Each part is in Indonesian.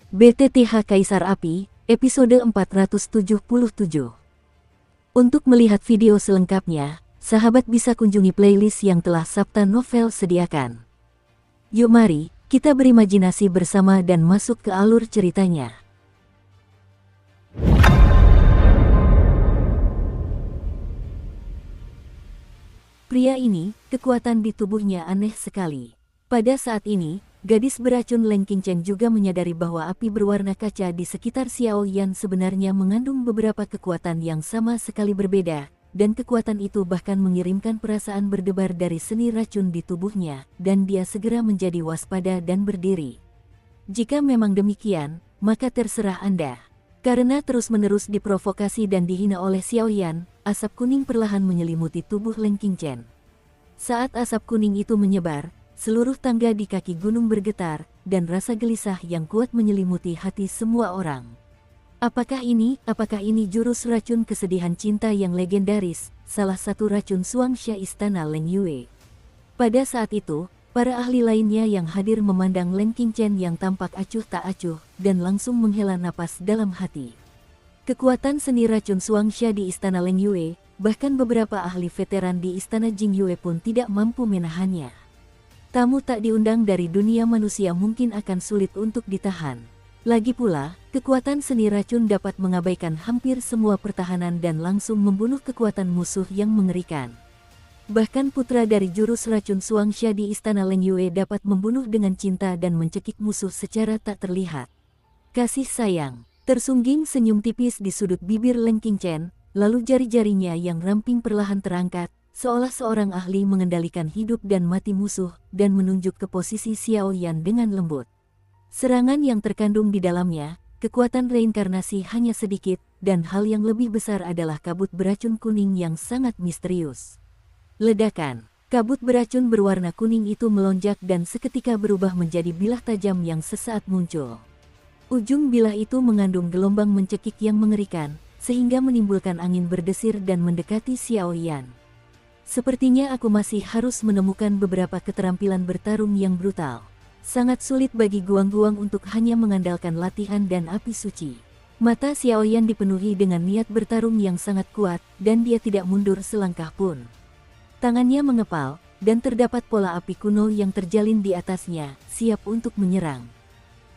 BTTH Kaisar Api, episode 477. Untuk melihat video selengkapnya, sahabat bisa kunjungi playlist yang telah Sabta Novel sediakan. Yuk mari, kita berimajinasi bersama dan masuk ke alur ceritanya. Pria ini, kekuatan di tubuhnya aneh sekali. Pada saat ini, gadis beracun Leng Qingchen juga menyadari bahwa api berwarna kaca di sekitar Xiao Yan sebenarnya mengandung beberapa kekuatan yang sama sekali berbeda, dan kekuatan itu bahkan mengirimkan perasaan berdebar dari seni racun di tubuhnya, dan dia segera menjadi waspada dan berdiri. Jika memang demikian, maka terserah Anda. Karena terus-menerus diprovokasi dan dihina oleh Xiao Yan, asap kuning perlahan menyelimuti tubuh Leng Qingchen. Saat asap kuning itu menyebar, seluruh tangga di kaki gunung bergetar, dan rasa gelisah yang kuat menyelimuti hati semua orang. Apakah ini jurus racun kesedihan cinta yang legendaris, salah satu racun Suangsha Istana Leng Yue? Pada saat itu, para ahli lainnya yang hadir memandang Leng Qingchen yang tampak acuh tak acuh, dan langsung menghela napas dalam hati. Kekuatan seni racun Suangsha di Istana Leng Yue, bahkan beberapa ahli veteran di Istana Jingyue pun tidak mampu menahannya. Tamu tak diundang dari dunia manusia mungkin akan sulit untuk ditahan. Lagi pula, kekuatan seni racun dapat mengabaikan hampir semua pertahanan dan langsung membunuh kekuatan musuh yang mengerikan. Bahkan putra dari jurus racun Suangsha di Istana Leng Yue dapat membunuh dengan cinta dan mencekik musuh secara tak terlihat. Kasih sayang, tersungging senyum tipis di sudut bibir Leng Qingchen, lalu jari-jarinya yang ramping perlahan terangkat, seolah seorang ahli mengendalikan hidup dan mati musuh, dan menunjuk ke posisi Xiao Yan dengan lembut. Serangan yang terkandung di dalamnya, kekuatan reinkarnasi hanya sedikit, dan hal yang lebih besar adalah kabut beracun kuning yang sangat misterius. Ledakan, kabut beracun berwarna kuning itu melonjak dan seketika berubah menjadi bilah tajam yang sesaat muncul. Ujung bilah itu mengandung gelombang mencekik yang mengerikan, sehingga menimbulkan angin berdesir dan mendekati Xiao Yan. Sepertinya aku masih harus menemukan beberapa keterampilan bertarung yang brutal. Sangat sulit bagi Guang-Guang untuk hanya mengandalkan latihan dan api suci. Mata Xiao Yan dipenuhi dengan niat bertarung yang sangat kuat, dan dia tidak mundur selangkah pun. Tangannya mengepal, dan terdapat pola api kuno yang terjalin di atasnya, siap untuk menyerang.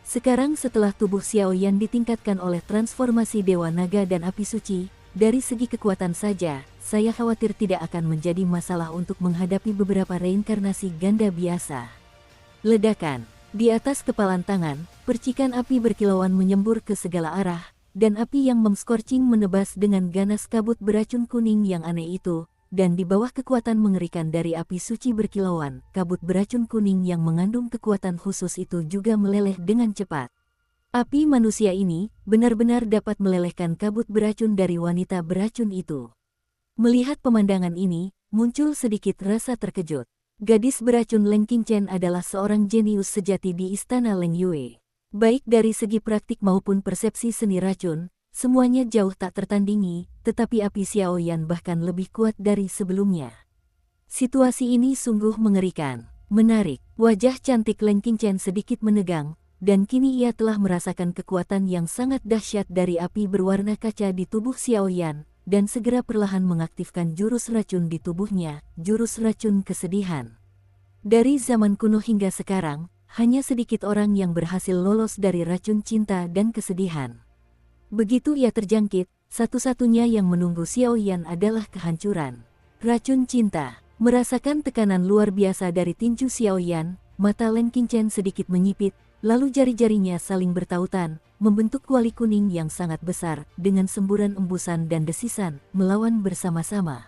Sekarang setelah tubuh Xiao Yan ditingkatkan oleh transformasi Dewa Naga dan Api Suci, dari segi kekuatan saja, saya khawatir tidak akan menjadi masalah untuk menghadapi beberapa reinkarnasi ganda biasa. Ledakan, di atas kepalan tangan, percikan api berkilauan menyembur ke segala arah, dan api yang memscorching menebas dengan ganas kabut beracun kuning yang aneh itu. Dan di bawah kekuatan mengerikan dari api suci berkilauan, kabut beracun kuning yang mengandung kekuatan khusus itu juga meleleh dengan cepat. Api manusia ini benar-benar dapat melelehkan kabut beracun dari wanita beracun itu. Melihat pemandangan ini, muncul sedikit rasa terkejut. Gadis beracun Leng Qingchen adalah seorang jenius sejati di Istana Leng Yue. Baik dari segi praktik maupun persepsi seni racun, semuanya jauh tak tertandingi, tetapi api Xiao Yan bahkan lebih kuat dari sebelumnya. Situasi ini sungguh mengerikan, menarik. Wajah cantik Leng Qingchen sedikit menegang, dan kini ia telah merasakan kekuatan yang sangat dahsyat dari api berwarna kaca di tubuh Xiao Yan, dan segera perlahan mengaktifkan jurus racun di tubuhnya, jurus racun kesedihan. Dari zaman kuno hingga sekarang, hanya sedikit orang yang berhasil lolos dari racun cinta dan kesedihan. Begitu ia terjangkit, satu-satunya yang menunggu Xiao Yan adalah kehancuran. Racun cinta, merasakan tekanan luar biasa dari tinju Xiao Yan, mata Leng Qingchen sedikit menyipit, lalu jari-jarinya saling bertautan, membentuk kuali kuning yang sangat besar, dengan semburan embusan dan desisan, melawan bersama-sama.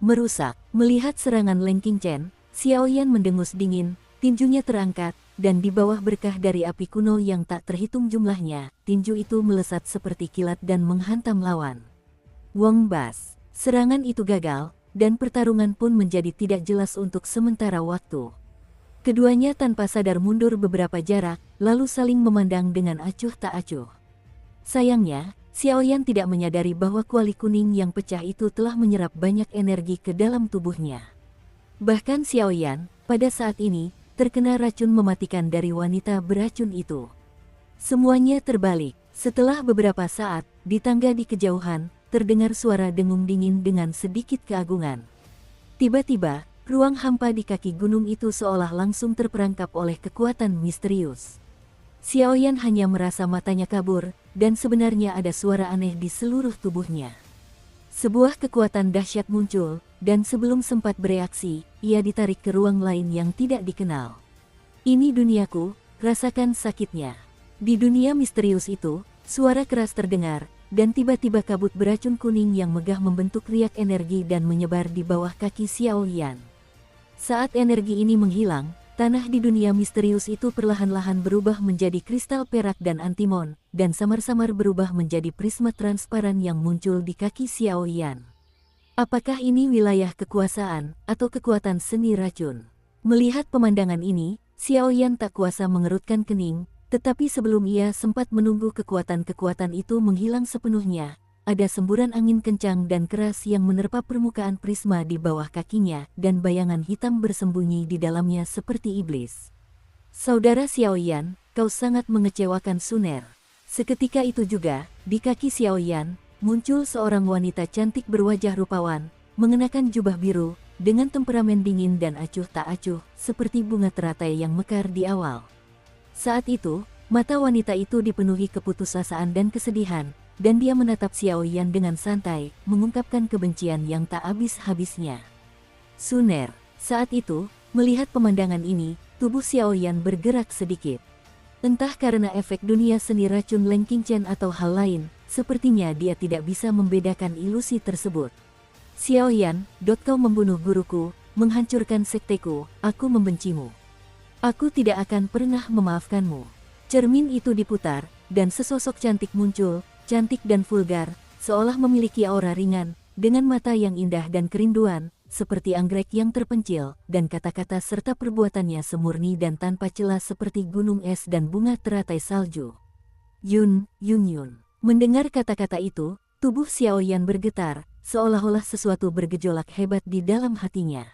Merusak, melihat serangan Leng Qingchen, Xiao Yan mendengus dingin, tinjunya terangkat, dan di bawah berkah dari api kuno yang tak terhitung jumlahnya, tinju itu melesat seperti kilat dan menghantam lawan. Wong Bas, serangan itu gagal, dan pertarungan pun menjadi tidak jelas untuk sementara waktu. Keduanya tanpa sadar mundur beberapa jarak, lalu saling memandang dengan acuh tak acuh. Sayangnya, Xiao Yan tidak menyadari bahwa kuali kuning yang pecah itu telah menyerap banyak energi ke dalam tubuhnya. Bahkan Xiao Yan, pada saat ini, terkena racun mematikan dari wanita beracun itu. Semuanya terbalik. Setelah beberapa saat, di tangga di kejauhan, terdengar suara dengung dingin dengan sedikit keagungan. Tiba-tiba, ruang hampa di kaki gunung itu seolah langsung terperangkap oleh kekuatan misterius. Xiaoyan hanya merasa matanya kabur, dan sebenarnya ada suara aneh di seluruh tubuhnya. Sebuah kekuatan dahsyat muncul, dan sebelum sempat bereaksi, ia ditarik ke ruang lain yang tidak dikenal. Ini duniaku, rasakan sakitnya. Di dunia misterius itu, suara keras terdengar, dan tiba-tiba kabut beracun kuning yang megah membentuk riak energi dan menyebar di bawah kaki Xiaoyan. Saat energi ini menghilang, tanah di dunia misterius itu perlahan-lahan berubah menjadi kristal perak dan antimon, dan samar-samar berubah menjadi prisma transparan yang muncul di kaki Xiaoyan. Apakah ini wilayah kekuasaan, atau kekuatan seni racun? Melihat pemandangan ini, Xiaoyan tak kuasa mengerutkan kening, tetapi sebelum ia sempat menunggu kekuatan-kekuatan itu menghilang sepenuhnya, ada semburan angin kencang dan keras yang menerpa permukaan prisma di bawah kakinya dan bayangan hitam bersembunyi di dalamnya seperti iblis. Saudara Xiaoyan, kau sangat mengecewakan Suner. Seketika itu juga, di kaki Xiaoyan, muncul seorang wanita cantik berwajah rupawan, mengenakan jubah biru, dengan temperamen dingin dan acuh tak acuh, seperti bunga teratai yang mekar di awal. Saat itu, mata wanita itu dipenuhi keputusasaan dan kesedihan, dan dia menatap Xiaoyan dengan santai, mengungkapkan kebencian yang tak habis-habisnya. Suner, saat itu, melihat pemandangan ini, tubuh Xiaoyan bergerak sedikit. Entah karena efek dunia seni racun Leng Qingchen atau hal lain, sepertinya dia tidak bisa membedakan ilusi tersebut. Xiaoyan, kau membunuh guruku, menghancurkan sekteku, aku membencimu. Aku tidak akan pernah memaafkanmu. Cermin itu diputar, dan sesosok cantik muncul, cantik dan vulgar, seolah memiliki aura ringan, dengan mata yang indah dan kerinduan, seperti anggrek yang terpencil, dan kata-kata serta perbuatannya semurni dan tanpa celah seperti gunung es dan bunga teratai salju. Yun. Mendengar kata-kata itu, tubuh Xiaoyan bergetar, seolah-olah sesuatu bergejolak hebat di dalam hatinya.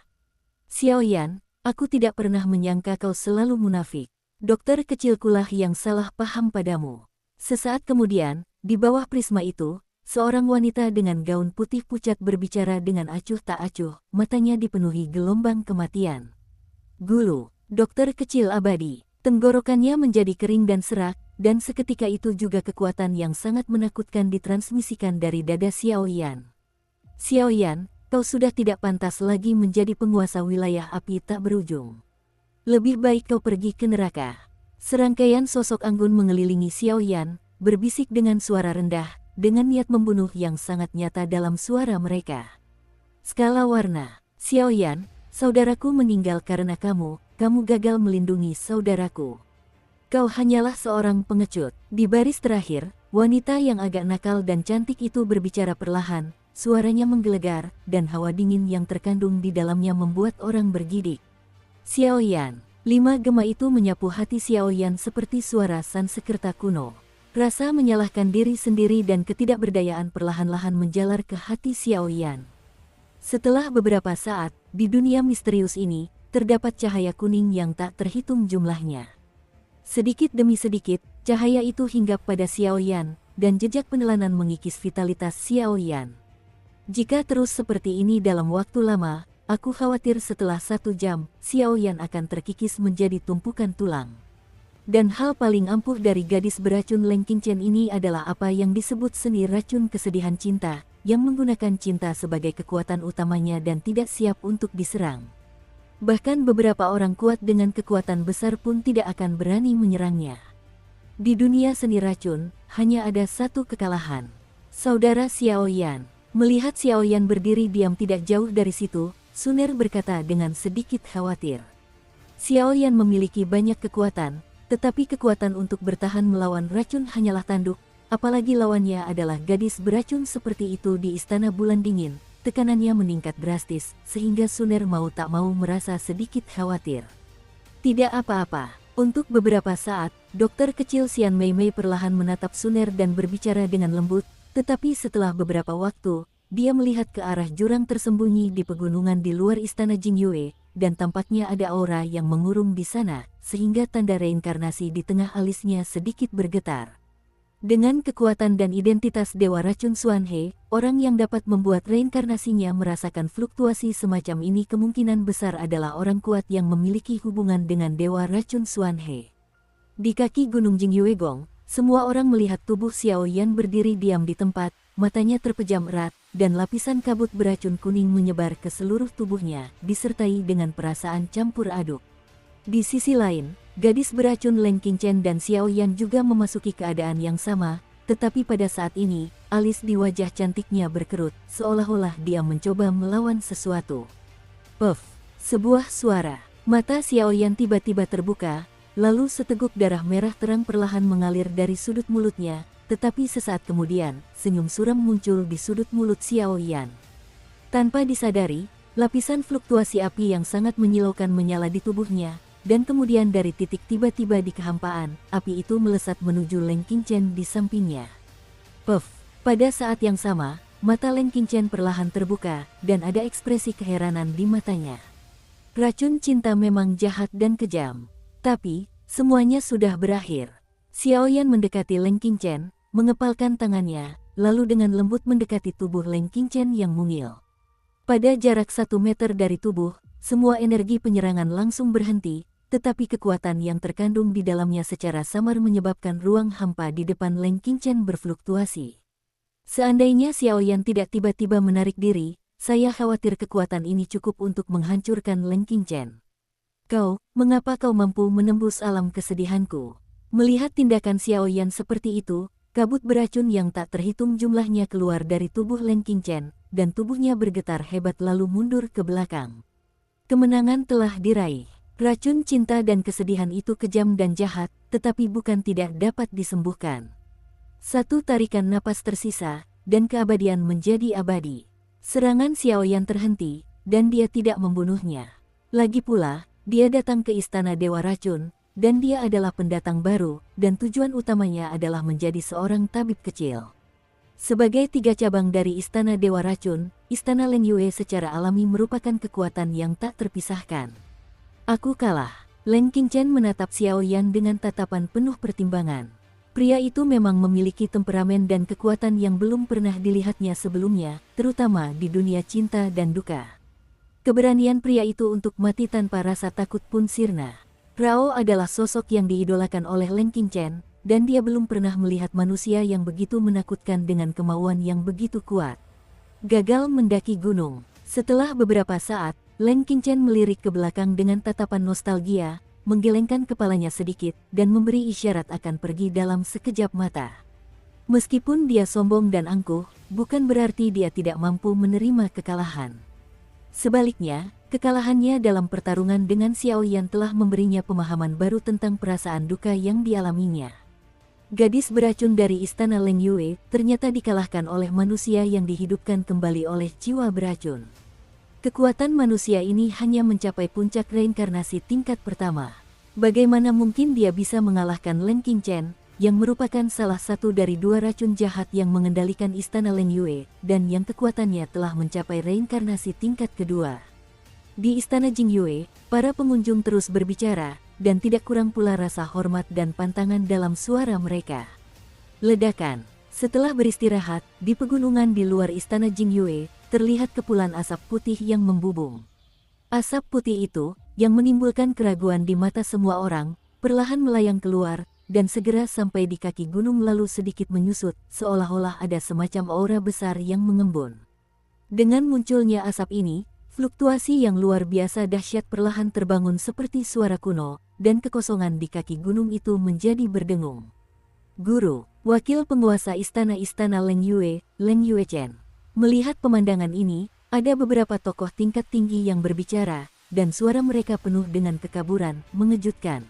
Xiaoyan, aku tidak pernah menyangka kau selalu munafik. Dokter kecilkulah yang salah paham padamu. Sesaat kemudian, di bawah prisma itu, seorang wanita dengan gaun putih pucat berbicara dengan acuh tak acuh, matanya dipenuhi gelombang kematian. Gulu, dokter kecil abadi. Tenggorokannya menjadi kering dan serak, dan seketika itu juga kekuatan yang sangat menakutkan ditransmisikan dari dada Xiaoyan. Xiaoyan, kau sudah tidak pantas lagi menjadi penguasa wilayah api tak berujung. Lebih baik kau pergi ke neraka. Serangkaian sosok anggun mengelilingi Xiaoyan, berbisik dengan suara rendah, dengan niat membunuh yang sangat nyata dalam suara mereka. Skala warna, Xiaoyan, saudaraku meninggal karena kamu gagal melindungi saudaraku. Kau hanyalah seorang pengecut. Di baris terakhir, wanita yang agak nakal dan cantik itu berbicara perlahan. Suaranya menggelegar, dan hawa dingin yang terkandung di dalamnya membuat orang bergidik. Xiaoyan, 5 gema itu menyapu hati Xiaoyan seperti suara Sansekerta kuno. Rasa menyalahkan diri sendiri dan ketidakberdayaan perlahan-lahan menjalar ke hati Xiaoyan. Setelah beberapa saat, di dunia misterius ini, terdapat cahaya kuning yang tak terhitung jumlahnya. Sedikit demi sedikit, cahaya itu hinggap pada Xiaoyan, dan jejak penelanan mengikis vitalitas Xiaoyan. Jika terus seperti ini dalam waktu lama, aku khawatir setelah 1 jam, Xiaoyan akan terkikis menjadi tumpukan tulang. Dan hal paling ampuh dari gadis beracun Leng Qingchen ini adalah apa yang disebut seni racun kesedihan cinta, yang menggunakan cinta sebagai kekuatan utamanya dan tidak siap untuk diserang. Bahkan beberapa orang kuat dengan kekuatan besar pun tidak akan berani menyerangnya. Di dunia seni racun, hanya ada satu kekalahan. Saudara Xiaoyan. Melihat Xiaoyan berdiri diam tidak jauh dari situ, Suner berkata dengan sedikit khawatir. Xiaoyan memiliki banyak kekuatan, tetapi kekuatan untuk bertahan melawan racun hanyalah tanduk, apalagi lawannya adalah gadis beracun seperti itu di Istana Bulan Dingin. Tekanannya meningkat drastis, sehingga Suner mau tak mau merasa sedikit khawatir. Tidak apa-apa. Untuk beberapa saat, dokter kecil Xian Meimei perlahan menatap Suner dan berbicara dengan lembut, tetapi setelah beberapa waktu, dia melihat ke arah jurang tersembunyi di pegunungan di luar Istana Jingyue, dan tampaknya ada aura yang mengurung di sana, sehingga tanda reinkarnasi di tengah alisnya sedikit bergetar. Dengan kekuatan dan identitas Dewa Racun Xuanhe, orang yang dapat membuat reinkarnasinya merasakan fluktuasi semacam ini kemungkinan besar adalah orang kuat yang memiliki hubungan dengan Dewa Racun Xuanhe. Di kaki Gunung Jingyuegong, semua orang melihat tubuh Xiao Yan berdiri diam di tempat, matanya terpejam erat, dan lapisan kabut beracun kuning menyebar ke seluruh tubuhnya, disertai dengan perasaan campur aduk. Di sisi lain, gadis beracun Leng Qingchen dan Xiao Yan juga memasuki keadaan yang sama, tetapi pada saat ini, alis di wajah cantiknya berkerut, seolah-olah dia mencoba melawan sesuatu. Puff! Sebuah suara. Mata Xiao Yan tiba-tiba terbuka, lalu seteguk darah merah terang perlahan mengalir dari sudut mulutnya, tetapi sesaat kemudian, senyum suram muncul di sudut mulut Xiao Yan. Tanpa disadari, lapisan fluktuasi api yang sangat menyilaukan menyala di tubuhnya, dan kemudian dari titik tiba-tiba di kehampaan, api itu melesat menuju Leng Qingchen di sampingnya. Puff! Pada saat yang sama, mata Leng Qingchen perlahan terbuka, dan ada ekspresi keheranan di matanya. Racun cinta memang jahat dan kejam. Tapi, semuanya sudah berakhir. Xiao Yan mendekati Leng Qingchen, mengepalkan tangannya, lalu dengan lembut mendekati tubuh Leng Qingchen yang mungil. Pada jarak 1 meter dari tubuh, semua energi penyerangan langsung berhenti, tetapi kekuatan yang terkandung di dalamnya secara samar menyebabkan ruang hampa di depan Leng Qingchen berfluktuasi. Seandainya Xiao Yan tidak tiba-tiba menarik diri, saya khawatir kekuatan ini cukup untuk menghancurkan Leng Qingchen. Mengapa kau mampu menembus alam kesedihanku? Melihat tindakan Xiao Yan seperti itu, kabut beracun yang tak terhitung jumlahnya keluar dari tubuh Leng Qingchen, dan tubuhnya bergetar hebat lalu mundur ke belakang. Kemenangan telah diraih. Racun cinta dan kesedihan itu kejam dan jahat, tetapi bukan tidak dapat disembuhkan. Satu tarikan napas tersisa, dan keabadian menjadi abadi. Serangan Xiao Yan terhenti, dan dia tidak membunuhnya. Lagi pula, dia datang ke Istana Dewa Racun, dan dia adalah pendatang baru, dan tujuan utamanya adalah menjadi seorang tabib kecil. Sebagai 3 cabang dari Istana Dewa Racun, Istana Leng Yue secara alami merupakan kekuatan yang tak terpisahkan. Aku kalah. Leng Qingchen menatap Xiao Yan dengan tatapan penuh pertimbangan. Pria itu memang memiliki temperamen dan kekuatan yang belum pernah dilihatnya sebelumnya, terutama di dunia cinta dan duka. Keberanian pria itu untuk mati tanpa rasa takut pun sirna. Rao adalah sosok yang diidolakan oleh Leng Qingchen, dan dia belum pernah melihat manusia yang begitu menakutkan dengan kemauan yang begitu kuat. Gagal mendaki gunung. Setelah beberapa saat, Leng Qingchen melirik ke belakang dengan tatapan nostalgia, menggelengkan kepalanya sedikit, dan memberi isyarat akan pergi dalam sekejap mata. Meskipun dia sombong dan angkuh, bukan berarti dia tidak mampu menerima kekalahan. Sebaliknya, kekalahannya dalam pertarungan dengan Xiao Yan telah memberinya pemahaman baru tentang perasaan duka yang dialaminya. Gadis beracun dari Istana Leng Yue ternyata dikalahkan oleh manusia yang dihidupkan kembali oleh jiwa beracun. Kekuatan manusia ini hanya mencapai puncak reinkarnasi tingkat pertama. Bagaimana mungkin dia bisa mengalahkan Leng Qingchen, yang merupakan salah satu dari 2 racun jahat yang mengendalikan Istana Leng Yue, dan yang kekuatannya telah mencapai reinkarnasi tingkat kedua. Di Istana Jingyue, para pengunjung terus berbicara, dan tidak kurang pula rasa hormat dan pantangan dalam suara mereka. Ledakan. Setelah beristirahat, di pegunungan di luar Istana Jingyue, terlihat kepulan asap putih yang membubung. Asap putih itu, yang menimbulkan keraguan di mata semua orang, perlahan melayang keluar, dan segera sampai di kaki gunung lalu sedikit menyusut, seolah-olah ada semacam aura besar yang mengembun. Dengan munculnya asap ini, fluktuasi yang luar biasa dahsyat perlahan terbangun seperti suara kuno, dan kekosongan di kaki gunung itu menjadi berdengung. Guru, wakil penguasa istana Leng Yue, Leng Yuechen. Melihat pemandangan ini, ada beberapa tokoh tingkat tinggi yang berbicara, dan suara mereka penuh dengan kekaburan, mengejutkan.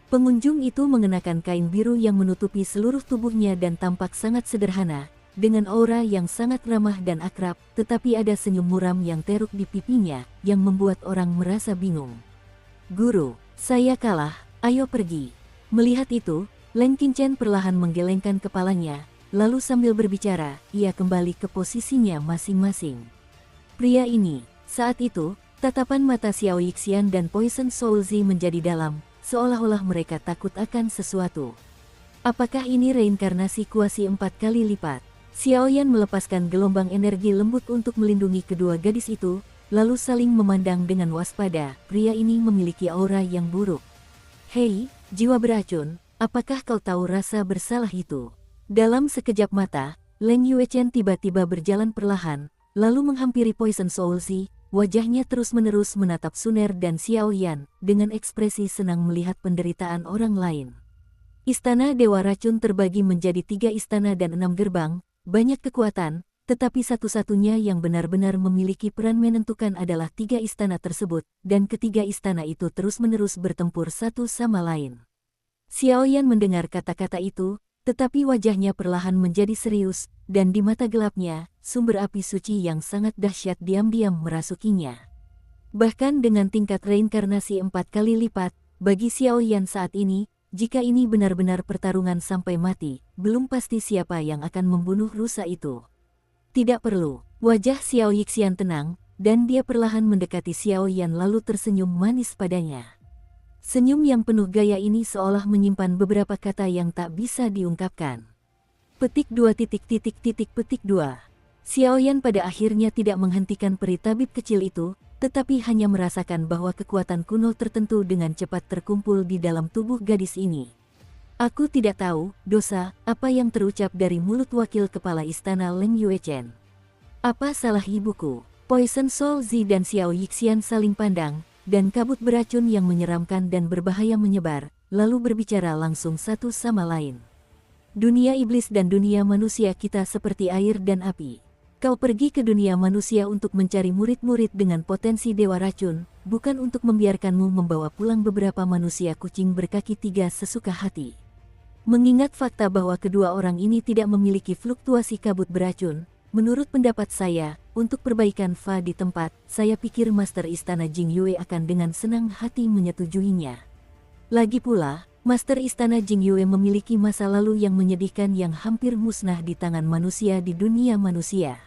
Pengunjung itu mengenakan kain biru yang menutupi seluruh tubuhnya dan tampak sangat sederhana, dengan aura yang sangat ramah dan akrab, tetapi ada senyum muram yang teruk di pipinya, yang membuat orang merasa bingung. Guru, saya kalah, ayo pergi. Melihat itu, Leng Qingchen perlahan menggelengkan kepalanya, lalu sambil berbicara, ia kembali ke posisinya masing-masing. Pria ini, saat itu, Tatapan mata Xiao Yixian dan Poison Soul Zi menjadi dalam, seolah-olah mereka takut akan sesuatu. Apakah ini reinkarnasi kuasi 4 kali lipat? Xiao Yan melepaskan gelombang energi lembut untuk melindungi kedua gadis itu, lalu saling memandang dengan waspada. Pria ini memiliki aura yang buruk. Hei, jiwa beracun, apakah kau tahu rasa bersalah itu? Dalam sekejap mata, Leng Yuechen tiba-tiba berjalan perlahan, lalu menghampiri Poison Soul Zi. Wajahnya terus-menerus menatap Suner dan Xiao Yan, dengan ekspresi senang melihat penderitaan orang lain. Istana Dewa Racun terbagi menjadi 3 istana dan 6 gerbang, banyak kekuatan, tetapi satu-satunya yang benar-benar memiliki peran menentukan adalah 3 istana tersebut, dan ketiga istana itu terus-menerus bertempur satu sama lain. Xiao Yan mendengar kata-kata itu, tetapi wajahnya perlahan menjadi serius, dan di mata gelapnya, sumber api suci yang sangat dahsyat diam-diam merasukinya. Bahkan dengan tingkat reinkarnasi 4 kali lipat, bagi Xiao Yan saat ini, jika ini benar-benar pertarungan sampai mati, belum pasti siapa yang akan membunuh rusa itu. Tidak perlu, wajah Xiao Yixian tenang, dan dia perlahan mendekati Xiao Yan lalu tersenyum manis padanya. Senyum yang penuh gaya ini seolah menyimpan beberapa kata yang tak bisa diungkapkan. Petik 2. Petik 2. Xiao Yan pada akhirnya tidak menghentikan peri tabib kecil itu, tetapi hanya merasakan bahwa kekuatan kuno tertentu dengan cepat terkumpul di dalam tubuh gadis ini. Aku tidak tahu, dosa, apa yang terucap dari mulut wakil kepala istana Leng Yuechen. Apa salah ibuku? Poison Soul Zi dan Xiao Yixian saling pandang, dan kabut beracun yang menyeramkan dan berbahaya menyebar, lalu berbicara langsung satu sama lain. Dunia iblis dan dunia manusia kita seperti air dan api. Kau pergi ke dunia manusia untuk mencari murid-murid dengan potensi dewa racun, bukan untuk membiarkanmu membawa pulang beberapa manusia kucing berkaki 3 sesuka hati. Mengingat fakta bahwa kedua orang ini tidak memiliki fluktuasi kabut beracun, menurut pendapat saya, untuk perbaikan Fa di tempat, saya pikir Master Istana Jing Yue akan dengan senang hati menyetujuinya. Lagi pula, Master Istana Jing Yue memiliki masa lalu yang menyedihkan yang hampir musnah di tangan manusia di dunia manusia.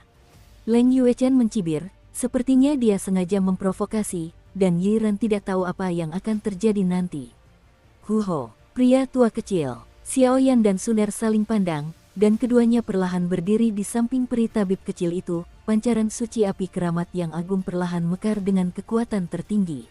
Leng Yuechen mencibir, sepertinya dia sengaja memprovokasi, dan Yiran tidak tahu apa yang akan terjadi nanti. Huho, pria tua kecil, Xiao Yan dan Suner saling pandang, dan keduanya perlahan berdiri di samping peri tabib kecil itu. Pancaran suci api keramat yang agung perlahan mekar dengan kekuatan tertinggi.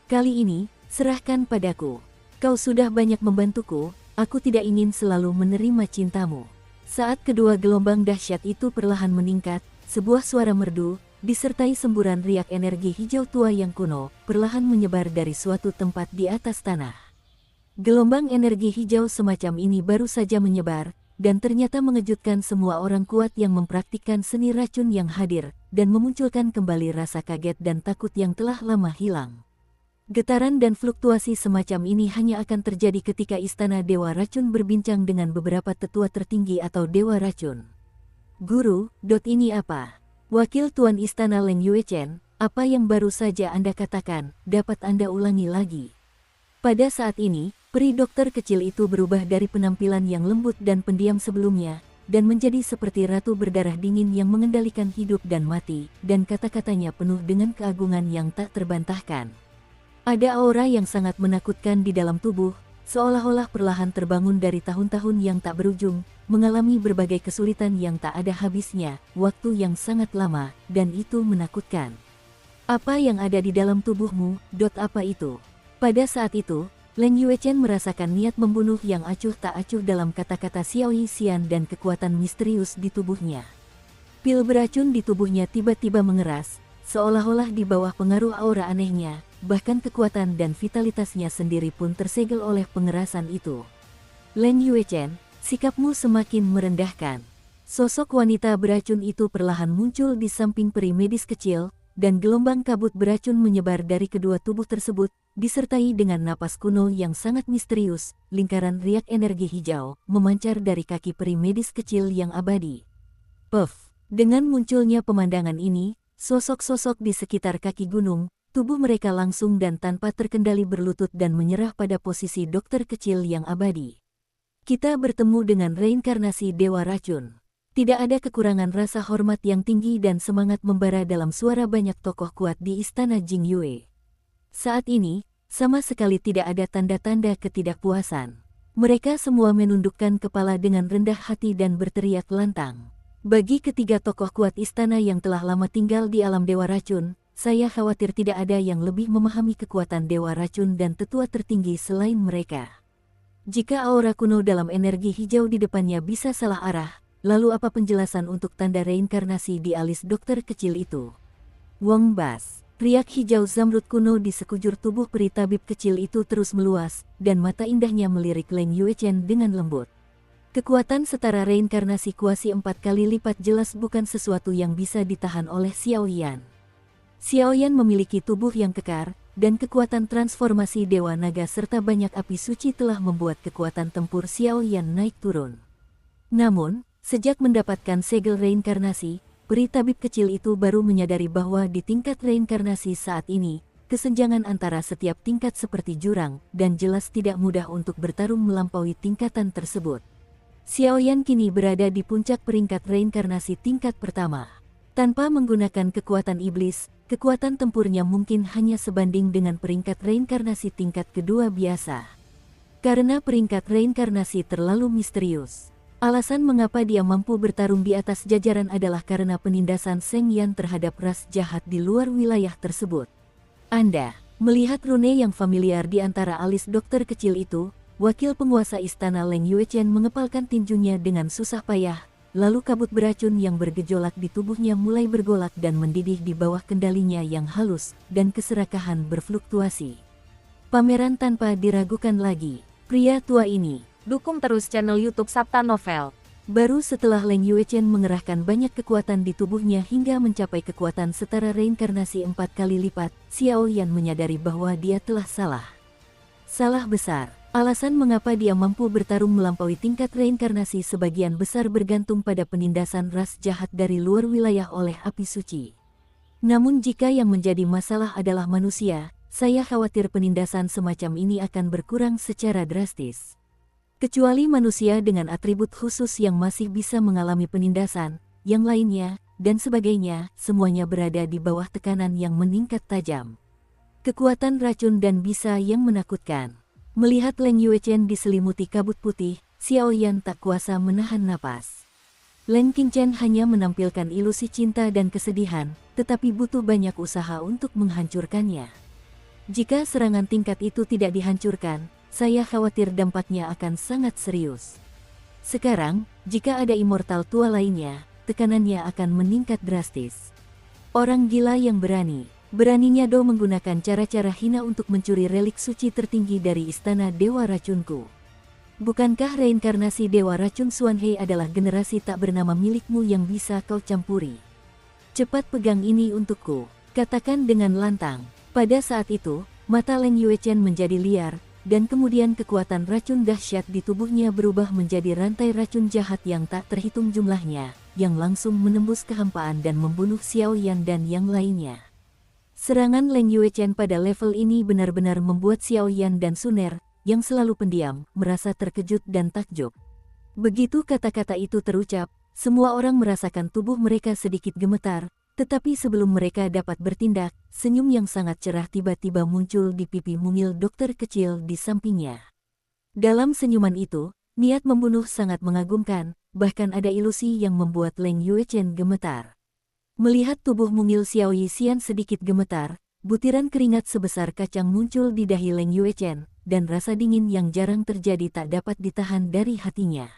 Kali ini, serahkan padaku. Kau sudah banyak membantuku, aku tidak ingin selalu menerima cintamu. Saat kedua gelombang dahsyat itu perlahan meningkat, sebuah suara merdu, disertai semburan riak energi hijau tua yang kuno, perlahan menyebar dari suatu tempat di atas tanah. Gelombang energi hijau semacam ini baru saja menyebar, dan ternyata mengejutkan semua orang kuat yang mempraktikkan seni racun yang hadir, dan memunculkan kembali rasa kaget dan takut yang telah lama hilang. Getaran dan fluktuasi semacam ini hanya akan terjadi ketika Istana Dewa Racun berbincang dengan beberapa tetua tertinggi atau Dewa Racun. Guru, ini apa? Wakil Tuan Istana Leng Yuechen, apa yang baru saja Anda katakan, dapat Anda ulangi lagi? Pada saat ini, peri dokter kecil itu berubah dari penampilan yang lembut dan pendiam sebelumnya, dan menjadi seperti ratu berdarah dingin yang mengendalikan hidup dan mati, dan kata-katanya penuh dengan keagungan yang tak terbantahkan. Ada aura yang sangat menakutkan di dalam tubuh, seolah-olah perlahan terbangun dari tahun-tahun yang tak berujung, mengalami berbagai kesulitan yang tak ada habisnya, waktu yang sangat lama, dan itu menakutkan. Apa yang ada di dalam tubuhmu, apa itu? Pada saat itu, Leng Yuechen merasakan niat membunuh yang acuh tak acuh dalam kata-kata Xiao Yixian dan kekuatan misterius di tubuhnya. Pil beracun di tubuhnya tiba-tiba mengeras, seolah-olah di bawah pengaruh aura anehnya, bahkan kekuatan dan vitalitasnya sendiri pun tersegel oleh pengerasan itu. Leng Yuechen, sikapmu semakin merendahkan. Sosok wanita beracun itu perlahan muncul di samping peri medis kecil, dan gelombang kabut beracun menyebar dari kedua tubuh tersebut, disertai dengan napas kuno yang sangat misterius. Lingkaran riak energi hijau memancar dari kaki peri medis kecil yang abadi. Puff! Dengan munculnya pemandangan ini, sosok-sosok di sekitar kaki gunung, tubuh mereka langsung dan tanpa terkendali berlutut dan menyerah pada posisi dokter kecil yang abadi. Kita bertemu dengan reinkarnasi Dewa Racun. Tidak ada kekurangan rasa hormat yang tinggi dan semangat membara dalam suara banyak tokoh kuat di istana Jingyue. Saat ini, sama sekali tidak ada tanda-tanda ketidakpuasan. Mereka semua menundukkan kepala dengan rendah hati dan berteriak lantang. Bagi ketiga tokoh kuat istana yang telah lama tinggal di alam Dewa Racun, saya khawatir tidak ada yang lebih memahami kekuatan Dewa Racun dan tetua tertinggi selain mereka. Jika aura kuno dalam energi hijau di depannya bisa salah arah, lalu apa penjelasan untuk tanda reinkarnasi di alis dokter kecil itu? Wong Bas, riak hijau zamrud kuno di sekujur tubuh peri tabib kecil itu terus meluas, dan mata indahnya melirik Leng Yuechen dengan lembut. Kekuatan setara reinkarnasi kuasi 4 kali lipat jelas bukan sesuatu yang bisa ditahan oleh Xiao Yan. Xiao Yan memiliki tubuh yang kekar, dan kekuatan transformasi Dewa Naga serta banyak api suci telah membuat kekuatan tempur Xiao Yan naik turun. Namun, sejak mendapatkan segel reinkarnasi, peri tabib kecil itu baru menyadari bahwa di tingkat reinkarnasi saat ini, kesenjangan antara setiap tingkat seperti jurang, dan jelas tidak mudah untuk bertarung melampaui tingkatan tersebut. Xiao Yan kini berada di puncak peringkat reinkarnasi tingkat pertama. Tanpa menggunakan kekuatan iblis, kekuatan tempurnya mungkin hanya sebanding dengan peringkat reinkarnasi tingkat kedua biasa. Karena peringkat reinkarnasi terlalu misterius. Alasan mengapa dia mampu bertarung di atas jajaran adalah karena penindasan Seng Yan terhadap ras jahat di luar wilayah tersebut. Anda melihat rune yang familiar di antara alis dokter kecil itu. Wakil penguasa istana Leng Yuechen mengepalkan tinjunya dengan susah payah, lalu kabut beracun yang bergejolak di tubuhnya mulai bergolak dan mendidih di bawah kendalinya yang halus, dan keserakahan berfluktuasi. Pameran tanpa diragukan lagi, pria tua ini. Dukung terus channel YouTube Sabta Novel. Baru setelah Leng Yuechen mengerahkan banyak kekuatan di tubuhnya hingga mencapai kekuatan setara reinkarnasi 4 kali lipat, Xiao Yan menyadari bahwa dia telah salah. Salah besar. Alasan mengapa dia mampu bertarung melampaui tingkat reinkarnasi sebagian besar bergantung pada penindasan ras jahat dari luar wilayah oleh api suci. Namun jika yang menjadi masalah adalah manusia, saya khawatir penindasan semacam ini akan berkurang secara drastis. Kecuali manusia dengan atribut khusus yang masih bisa mengalami penindasan, yang lainnya, dan sebagainya, semuanya berada di bawah tekanan yang meningkat tajam. Kekuatan racun dan bisa yang menakutkan. Melihat Leng Yuechen diselimuti kabut putih, Xiao Yan tak kuasa menahan napas. Leng Qingchen hanya menampilkan ilusi cinta dan kesedihan, tetapi butuh banyak usaha untuk menghancurkannya. Jika serangan tingkat itu tidak dihancurkan, saya khawatir dampaknya akan sangat serius. Sekarang, jika ada immortal tua lainnya, tekanannya akan meningkat drastis. Orang gila yang beraninya Do menggunakan cara-cara hina untuk mencuri relik suci tertinggi dari istana Dewa Racunku. Bukankah reinkarnasi Dewa Racun Xuanhe adalah generasi tak bernama milikmu yang bisa kau campuri? Cepat pegang ini untukku, katakan dengan lantang. Pada saat itu, mata Leng Yuechen menjadi liar, dan kemudian kekuatan racun dahsyat di tubuhnya berubah menjadi rantai racun jahat yang tak terhitung jumlahnya, yang langsung menembus kehampaan dan membunuh Xiao Yan dan yang lainnya. Serangan Leng Yuechen pada level ini benar-benar membuat Xiao Yan dan Suner, yang selalu pendiam, merasa terkejut dan takjub. Begitu kata-kata itu terucap, semua orang merasakan tubuh mereka sedikit gemetar, tetapi sebelum mereka dapat bertindak, senyum yang sangat cerah tiba-tiba muncul di pipi mungil dokter kecil di sampingnya. Dalam senyuman itu, niat membunuh sangat mengagumkan, bahkan ada ilusi yang membuat Leng Yuechen gemetar. Melihat tubuh mungil Xiao Yixian sedikit gemetar, butiran keringat sebesar kacang muncul di dahi Leng Yuechen, dan rasa dingin yang jarang terjadi tak dapat ditahan dari hatinya.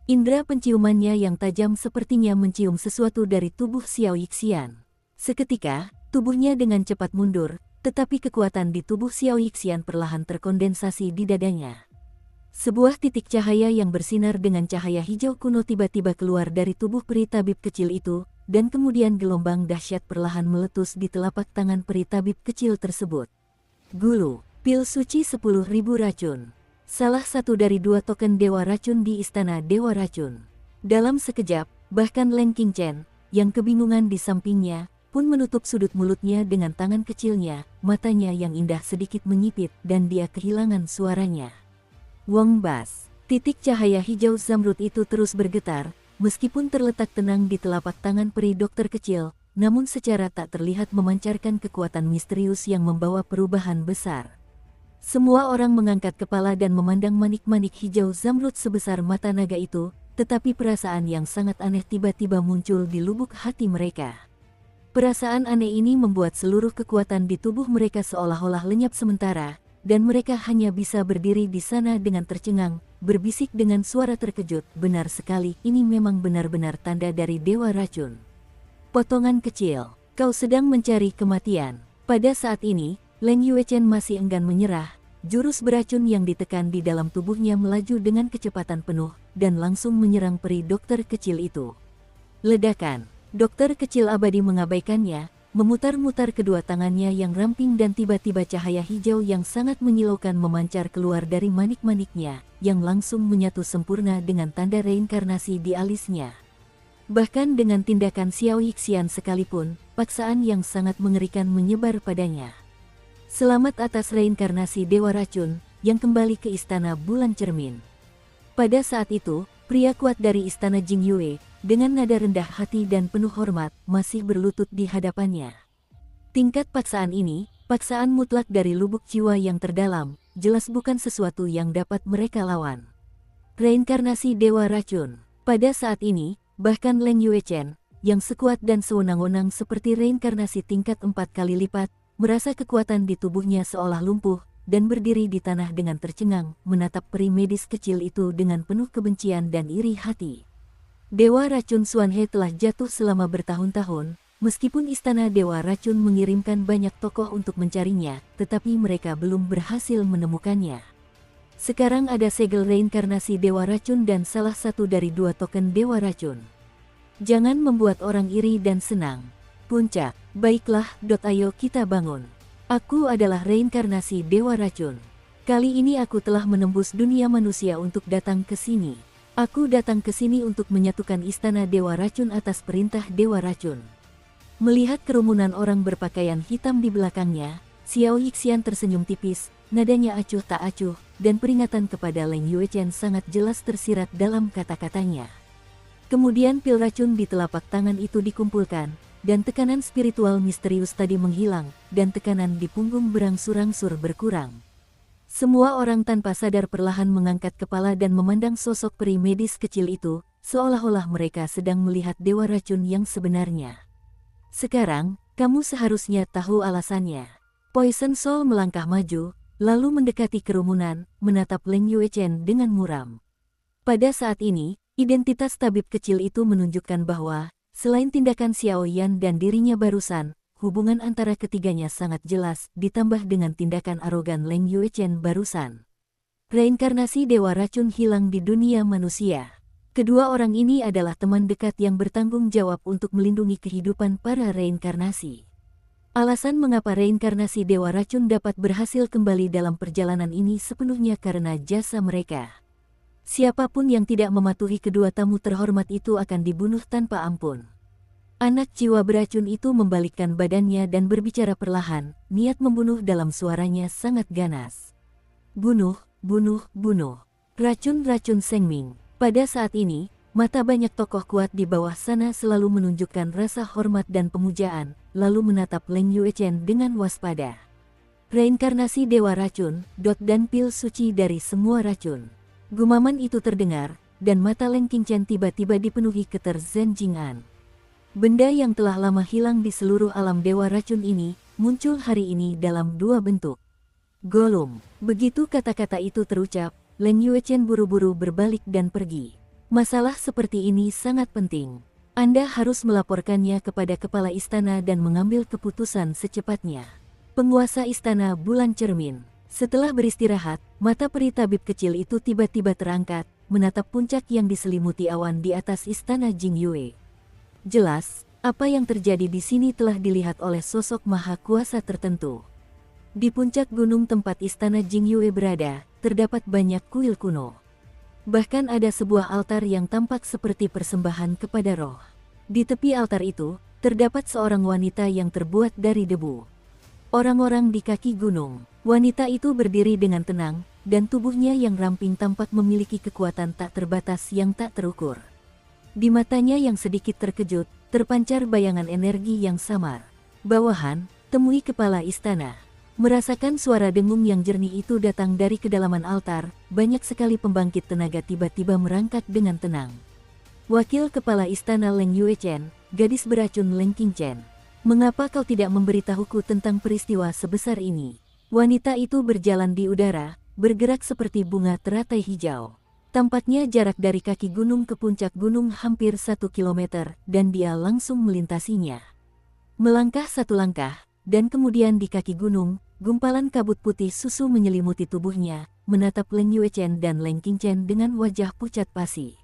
Indra penciumannya yang tajam sepertinya mencium sesuatu dari tubuh Xiao Yixian. Seketika, tubuhnya dengan cepat mundur, tetapi kekuatan di tubuh Xiao Yixian perlahan terkondensasi di dadanya. Sebuah titik cahaya yang bersinar dengan cahaya hijau kuno tiba-tiba keluar dari tubuh peri tabib kecil itu, dan kemudian gelombang dahsyat perlahan meletus di telapak tangan peri tabib kecil tersebut. Gulu, pil suci 10.000 racun. Salah satu dari 2 token Dewa Racun di Istana Dewa Racun. Dalam sekejap, bahkan Leng Qingchen, yang kebingungan di sampingnya, pun menutup sudut mulutnya dengan tangan kecilnya, matanya yang indah sedikit menyipit dan dia kehilangan suaranya. Wong Bas, titik cahaya hijau zamrud itu terus bergetar, meskipun terletak tenang di telapak tangan peri dokter kecil, namun secara tak terlihat memancarkan kekuatan misterius yang membawa perubahan besar. Semua orang mengangkat kepala dan memandang manik-manik hijau zamrud sebesar mata naga itu, tetapi perasaan yang sangat aneh tiba-tiba muncul di lubuk hati mereka. Perasaan aneh ini membuat seluruh kekuatan di tubuh mereka seolah-olah lenyap sementara, dan mereka hanya bisa berdiri di sana dengan tercengang, berbisik dengan suara terkejut, "Benar sekali, ini memang benar-benar tanda dari Dewa Racun." Potongan kecil, kau sedang mencari kematian. Pada saat ini, Leng Yuechen masih enggan menyerah. Jurus beracun yang ditekan di dalam tubuhnya melaju dengan kecepatan penuh, dan langsung menyerang peri dokter kecil itu. Ledakan, dokter kecil abadi mengabaikannya, memutar-mutar kedua tangannya yang ramping dan tiba-tiba cahaya hijau yang sangat menyilaukan memancar keluar dari manik-maniknya, yang langsung menyatu sempurna dengan tanda reinkarnasi di alisnya. Bahkan dengan tindakan Xiao Yixian sekalipun, paksaan yang sangat mengerikan menyebar padanya. Selamat atas reinkarnasi Dewa Racun, yang kembali ke Istana Bulan Cermin. Pada saat itu, pria kuat dari Istana Jingyue, dengan nada rendah hati dan penuh hormat, masih berlutut di hadapannya. Tingkat paksaan ini, paksaan mutlak dari lubuk jiwa yang terdalam, jelas bukan sesuatu yang dapat mereka lawan. Reinkarnasi Dewa Racun. Pada saat ini, bahkan Leng Yuechen, yang sekuat dan sewenang-wenang seperti reinkarnasi tingkat 4 kali lipat, merasa kekuatan di tubuhnya seolah lumpuh, dan berdiri di tanah dengan tercengang, menatap peri medis kecil itu dengan penuh kebencian dan iri hati. Dewa Racun Xuanhe telah jatuh selama bertahun-tahun, meskipun Istana Dewa Racun mengirimkan banyak tokoh untuk mencarinya, tetapi mereka belum berhasil menemukannya. Sekarang ada segel reinkarnasi Dewa Racun dan salah satu dari 2 token Dewa Racun. Jangan membuat orang iri dan senang. Puncak, baiklah, ayo kita bangun. Aku adalah reinkarnasi Dewa Racun. Kali ini aku telah menembus dunia manusia untuk datang ke sini. Aku datang ke sini untuk menyatukan Istana Dewa Racun atas perintah Dewa Racun. Melihat kerumunan orang berpakaian hitam di belakangnya, Xiao Yixian tersenyum tipis, nadanya acuh tak acuh, dan peringatan kepada Leng Yuechen sangat jelas tersirat dalam kata-katanya. Kemudian pil racun di telapak tangan itu dikumpulkan, dan tekanan spiritual misterius tadi menghilang, dan tekanan di punggung berangsur-angsur berkurang. Semua orang tanpa sadar perlahan mengangkat kepala dan memandang sosok peri medis kecil itu, seolah-olah mereka sedang melihat Dewa Racun yang sebenarnya. Sekarang, kamu seharusnya tahu alasannya. Poison Soul melangkah maju, lalu mendekati kerumunan, menatap Leng Yuechen dengan muram. Pada saat ini, identitas tabib kecil itu menunjukkan bahwa, selain tindakan Xiao Yan dan dirinya barusan, hubungan antara ketiganya sangat jelas, ditambah dengan tindakan arogan Leng Yuechen barusan. Reinkarnasi Dewa Racun hilang di dunia manusia. Kedua orang ini adalah teman dekat yang bertanggung jawab untuk melindungi kehidupan para reinkarnasi. Alasan mengapa reinkarnasi Dewa Racun dapat berhasil kembali dalam perjalanan ini sepenuhnya karena jasa mereka. Siapapun yang tidak mematuhi kedua tamu terhormat itu akan dibunuh tanpa ampun. Anak jiwa beracun itu membalikkan badannya dan berbicara perlahan, niat membunuh dalam suaranya sangat ganas. Bunuh, bunuh, bunuh. Racun-racun Sengming. Pada saat ini, mata banyak tokoh kuat di bawah sana selalu menunjukkan rasa hormat dan pemujaan, lalu menatap Leng Yuechen dengan waspada. Reinkarnasi Dewa Racun, dan pil suci dari semua racun. Gumaman itu terdengar, dan mata Leng Qingchen tiba-tiba dipenuhi keter Zhen Jing'an. Benda yang telah lama hilang di seluruh alam Dewa Racun ini, muncul hari ini dalam 2 bentuk. Golum. Begitu kata-kata itu terucap, Leng Yuechen buru-buru berbalik dan pergi. Masalah seperti ini sangat penting. Anda harus melaporkannya kepada kepala istana dan mengambil keputusan secepatnya. Penguasa Istana Bulan Cermin. Setelah beristirahat, mata peri tabib kecil itu tiba-tiba terangkat, menatap puncak yang diselimuti awan di atas Istana Jingyue. Jelas, apa yang terjadi di sini telah dilihat oleh sosok maha kuasa tertentu. Di puncak gunung tempat Istana Jingyue berada, terdapat banyak kuil kuno. Bahkan ada sebuah altar yang tampak seperti persembahan kepada roh. Di tepi altar itu, terdapat seorang wanita yang terbuat dari debu. Orang-orang di kaki gunung. Wanita itu berdiri dengan tenang, dan tubuhnya yang ramping tampak memiliki kekuatan tak terbatas yang tak terukur. Di matanya yang sedikit terkejut, terpancar bayangan energi yang samar. Bawahan, temui kepala istana. Merasakan suara dengung yang jernih itu datang dari kedalaman altar, banyak sekali pembangkit tenaga tiba-tiba merangkak dengan tenang. Wakil Kepala Istana Leng Yuechen, gadis beracun Leng Qingchen. Mengapa kau tidak memberitahuku tentang peristiwa sebesar ini? Wanita itu berjalan di udara, bergerak seperti bunga teratai hijau. Tampaknya jarak dari kaki gunung ke puncak gunung hampir 1 kilometer, dan dia langsung melintasinya. Melangkah 1 langkah, dan kemudian di kaki gunung, gumpalan kabut putih susu menyelimuti tubuhnya, menatap Leng Yuechen dan Leng Qingchen dengan wajah pucat pasi.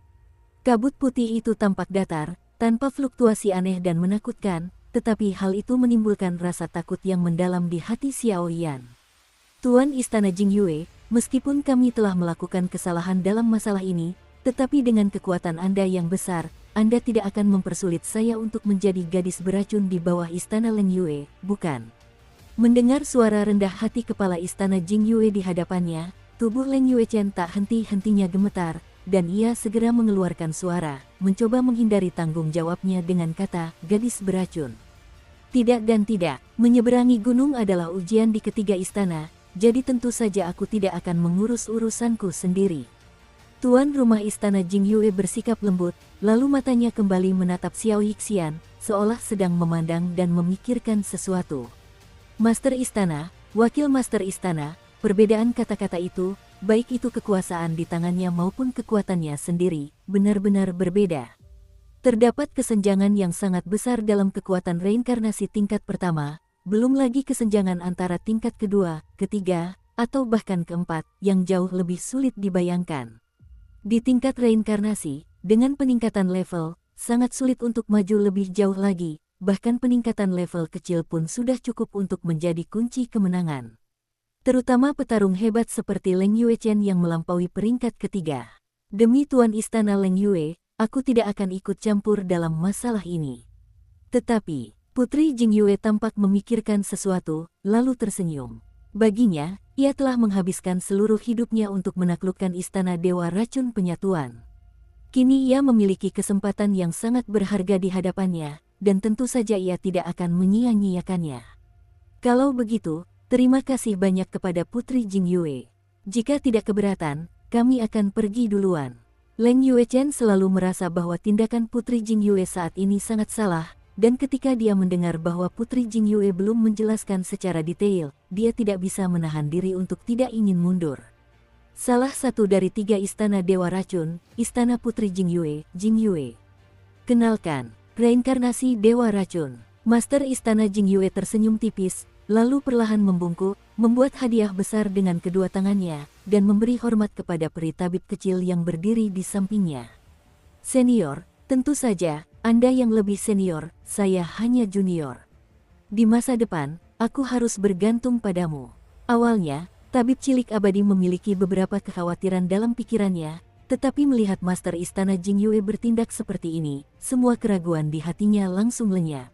Kabut putih itu tampak datar, tanpa fluktuasi aneh dan menakutkan, tetapi hal itu menimbulkan rasa takut yang mendalam di hati Xiao Yan. Tuan Istana Jingyue, meskipun kami telah melakukan kesalahan dalam masalah ini, tetapi dengan kekuatan Anda yang besar, Anda tidak akan mempersulit saya untuk menjadi gadis beracun di bawah Istana Leng Yue, bukan? Mendengar suara rendah hati kepala Istana Jingyue di hadapannya, tubuh Leng Yuechen tak henti-hentinya gemetar, dan ia segera mengeluarkan suara, mencoba menghindari tanggung jawabnya dengan kata, gadis beracun. Tidak dan tidak, menyeberangi gunung adalah ujian di ketiga istana, jadi tentu saja aku tidak akan mengurus urusanku sendiri. Tuan rumah istana Jingyue bersikap lembut, lalu matanya kembali menatap Xiao Yixian, seolah sedang memandang dan memikirkan sesuatu. Master istana, wakil master istana, perbedaan kata-kata itu, baik itu kekuasaan di tangannya maupun kekuatannya sendiri, benar-benar berbeda. Terdapat kesenjangan yang sangat besar dalam kekuatan reinkarnasi tingkat pertama, belum lagi kesenjangan antara tingkat kedua, ketiga, atau bahkan keempat, yang jauh lebih sulit dibayangkan. Di tingkat reinkarnasi, dengan peningkatan level, sangat sulit untuk maju lebih jauh lagi, bahkan peningkatan level kecil pun sudah cukup untuk menjadi kunci kemenangan. Terutama petarung hebat seperti Leng Yuechen yang melampaui peringkat ketiga. Demi Tuan Istana Leng Yue, aku tidak akan ikut campur dalam masalah ini. Tetapi, Putri Jingyue tampak memikirkan sesuatu, lalu tersenyum. Baginya, ia telah menghabiskan seluruh hidupnya untuk menaklukkan Istana Dewa Racun Penyatuan. Kini ia memiliki kesempatan yang sangat berharga di hadapannya, dan tentu saja ia tidak akan menyia-nyiakannya. Kalau begitu, terima kasih banyak kepada Putri Jingyue. Jika tidak keberatan, kami akan pergi duluan. Leng Yuechen selalu merasa bahwa tindakan Putri Jingyue saat ini sangat salah, dan ketika dia mendengar bahwa Putri Jingyue belum menjelaskan secara detail, dia tidak bisa menahan diri untuk tidak ingin mundur. Salah satu dari 3 istana Dewa Racun, Istana Putri Jingyue, Jingyue. Kenalkan, reinkarnasi Dewa Racun. Master Istana Jingyue tersenyum tipis, lalu perlahan membungkuk, membuat hadiah besar dengan kedua tangannya, dan memberi hormat kepada peri tabib kecil yang berdiri di sampingnya. Senior, tentu saja, Anda yang lebih senior, saya hanya junior. Di masa depan, aku harus bergantung padamu. Awalnya, tabib cilik abadi memiliki beberapa kekhawatiran dalam pikirannya, tetapi melihat Master Istana Jingyue bertindak seperti ini, semua keraguan di hatinya langsung lenyap.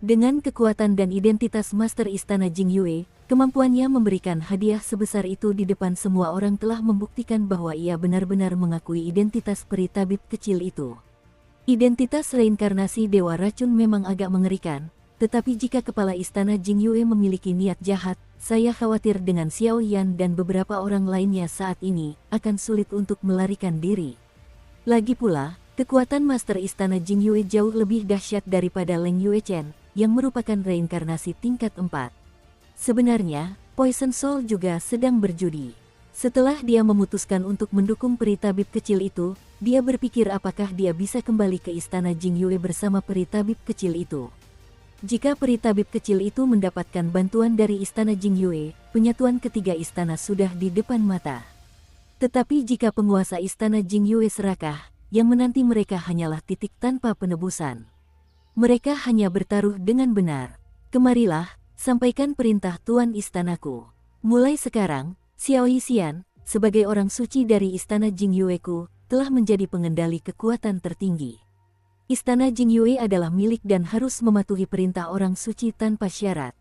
Dengan kekuatan dan identitas Master Istana Jingyue, kemampuannya memberikan hadiah sebesar itu di depan semua orang telah membuktikan bahwa ia benar-benar mengakui identitas peri tabib kecil itu. Identitas reinkarnasi Dewa Racun memang agak mengerikan, tetapi jika kepala istana Jingyue memiliki niat jahat, saya khawatir dengan Xiao Yan dan beberapa orang lainnya saat ini akan sulit untuk melarikan diri. Lagi pula, kekuatan Master Istana Jingyue jauh lebih dahsyat daripada Leng Yuechen, yang merupakan reinkarnasi tingkat 4. Sebenarnya, Poison Soul juga sedang berjudi. Setelah dia memutuskan untuk mendukung peri tabib kecil itu, dia berpikir apakah dia bisa kembali ke istana Jingyue bersama peri tabib kecil itu. Jika peri tabib kecil itu mendapatkan bantuan dari istana Jingyue, penyatuan ketiga istana sudah di depan mata. Tetapi jika penguasa istana Jingyue serakah, yang menanti mereka hanyalah titik tanpa penebusan. Mereka hanya bertaruh dengan benar. Kemarilah, sampaikan perintah tuan istanaku. Mulai sekarang, Xiao Yixian, sebagai orang suci dari istana Jingyue-ku, telah menjadi pengendali kekuatan tertinggi. Istana Jingyue adalah milik dan harus mematuhi perintah orang suci tanpa syarat.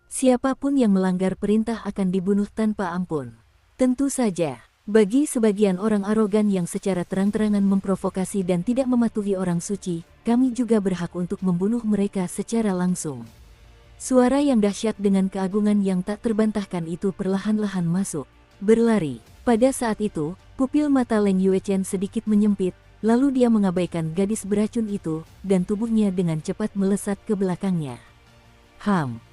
Siapapun yang melanggar perintah akan dibunuh tanpa ampun. Tentu saja, Bagi sebagian orang arogan yang secara terang-terangan memprovokasi dan tidak mematuhi orang suci, kami juga berhak untuk membunuh mereka secara langsung. Suara yang dahsyat dengan keagungan yang tak terbantahkan itu perlahan-lahan masuk. Berlari. Pada saat itu, pupil mata Leng Yuechen sedikit menyempit, lalu dia mengabaikan gadis beracun itu, dan tubuhnya dengan cepat melesat ke belakangnya.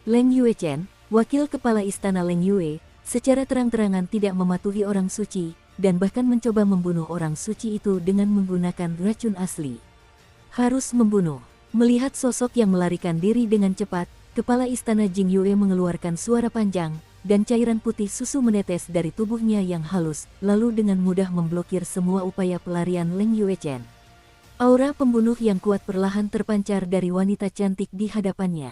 Leng Yuechen, wakil kepala istana Leng Yue, secara terang-terangan tidak mematuhi orang suci, dan bahkan mencoba membunuh orang suci itu dengan menggunakan racun asli. Harus membunuh. Melihat sosok yang melarikan diri dengan cepat, kepala istana Jing Yue mengeluarkan suara panjang, dan cairan putih susu menetes dari tubuhnya yang halus, lalu dengan mudah memblokir semua upaya pelarian Leng Yuechen. Aura pembunuh yang kuat perlahan terpancar dari wanita cantik di hadapannya.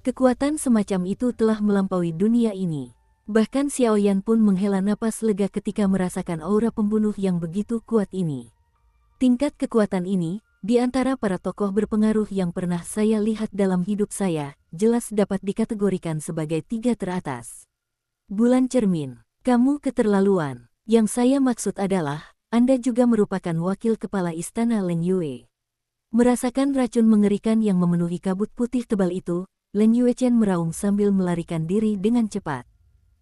Kekuatan semacam itu telah melampaui dunia ini. Bahkan Xiaoyan pun menghela napas lega ketika merasakan aura pembunuh yang begitu kuat ini. Tingkat kekuatan ini, di antara para tokoh berpengaruh yang pernah saya lihat dalam hidup saya, jelas dapat dikategorikan sebagai 3 teratas. Bulan cermin, kamu keterlaluan. Yang saya maksud adalah, Anda juga merupakan wakil kepala istana Leng Yue. Merasakan racun mengerikan yang memenuhi kabut putih tebal itu, Leng Yuechen meraung sambil melarikan diri dengan cepat.